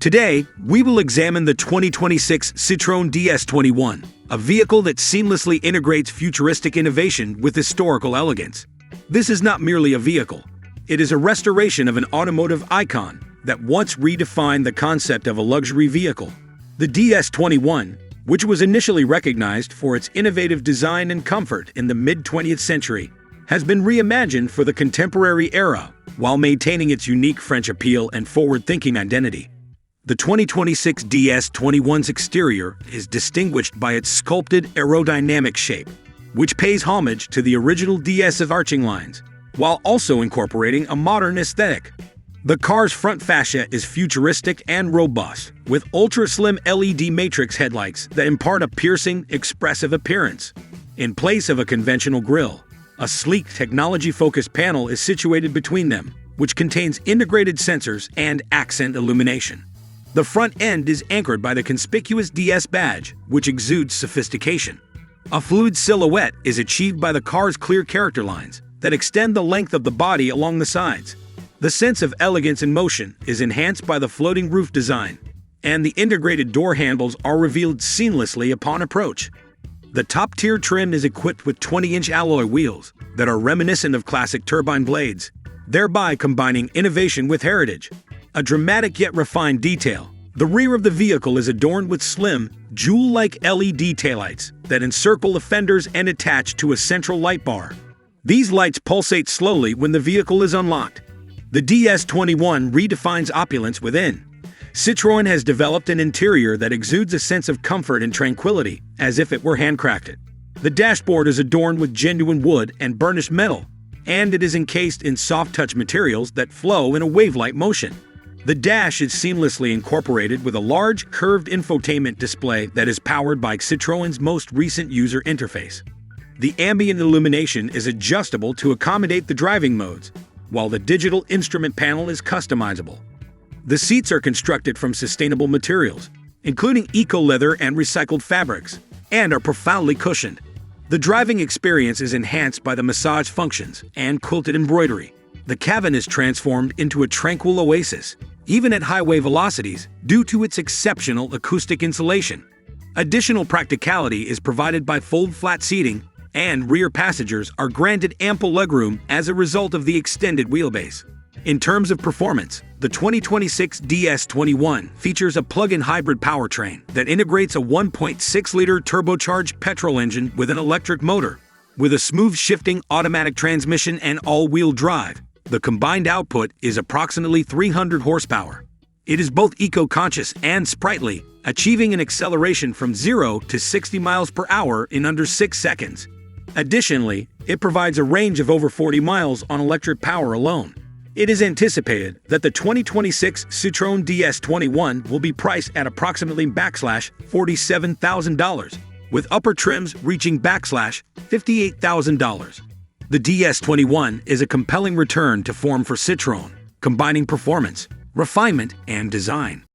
Today, we will examine the 2026 Citroën DS21, a vehicle that seamlessly integrates futuristic innovation with historical elegance. This is not merely a vehicle. It is a restoration of an automotive icon that once redefined the concept of a luxury vehicle. The DS21, which was initially recognized for its innovative design and comfort in the mid-20th century, has been reimagined for the contemporary era while maintaining its unique French appeal and forward-thinking identity. The 2026 DS21's exterior is distinguished by its sculpted aerodynamic shape, which pays homage to the original DS's arching lines, while also incorporating a modern aesthetic. The car's front fascia is futuristic and robust, with ultra-slim LED matrix headlights that impart a piercing, expressive appearance. In place of a conventional grille, a sleek, technology-focused panel is situated between them, which contains integrated sensors and accent illumination. The front end is anchored by the conspicuous DS badge, which exudes sophistication. A fluid silhouette is achieved by the car's clear character lines that extend the length of the body along the sides. The sense of elegance and motion is enhanced by the floating roof design, and the integrated door handles are revealed seamlessly upon approach. The top-tier trim is equipped with 20-inch alloy wheels that are reminiscent of classic turbine blades, thereby combining innovation with heritage. A dramatic yet refined detail, the rear of the vehicle is adorned with slim, jewel-like LED taillights that encircle the fenders and attach to a central light bar. These lights pulsate slowly when the vehicle is unlocked. The DS21 redefines opulence within. Citroën has developed an interior that exudes a sense of comfort and tranquility, as if it were handcrafted. The dashboard is adorned with genuine wood and burnished metal, and it is encased in soft-touch materials that flow in a wave-like motion. The dash is seamlessly incorporated with a large, curved infotainment display that is powered by Citroën's most recent user interface. The ambient illumination is adjustable to accommodate the driving modes, while the digital instrument panel is customizable. The seats are constructed from sustainable materials, including eco-leather and recycled fabrics, and are profoundly cushioned. The driving experience is enhanced by the massage functions and quilted embroidery. The cabin is transformed into a tranquil oasis, even at highway velocities, due to its exceptional acoustic insulation. Additional practicality is provided by fold-flat seating, and rear passengers are granted ample legroom as a result of the extended wheelbase. In terms of performance, the 2026 DS21 features a plug-in hybrid powertrain that integrates a 1.6-liter turbocharged petrol engine with an electric motor. With a smooth shifting automatic transmission and all-wheel drive, the combined output is approximately 300 horsepower. It is both eco-conscious and sprightly, achieving an acceleration from 0 to 60 miles per hour in under 6 seconds. Additionally, it provides a range of over 40 miles on electric power alone. It is anticipated that the 2026 Citroën DS21 will be priced at approximately $47,000, with upper trims reaching $58,000. The DS21 is a compelling return to form for Citroën, combining performance, refinement, and design.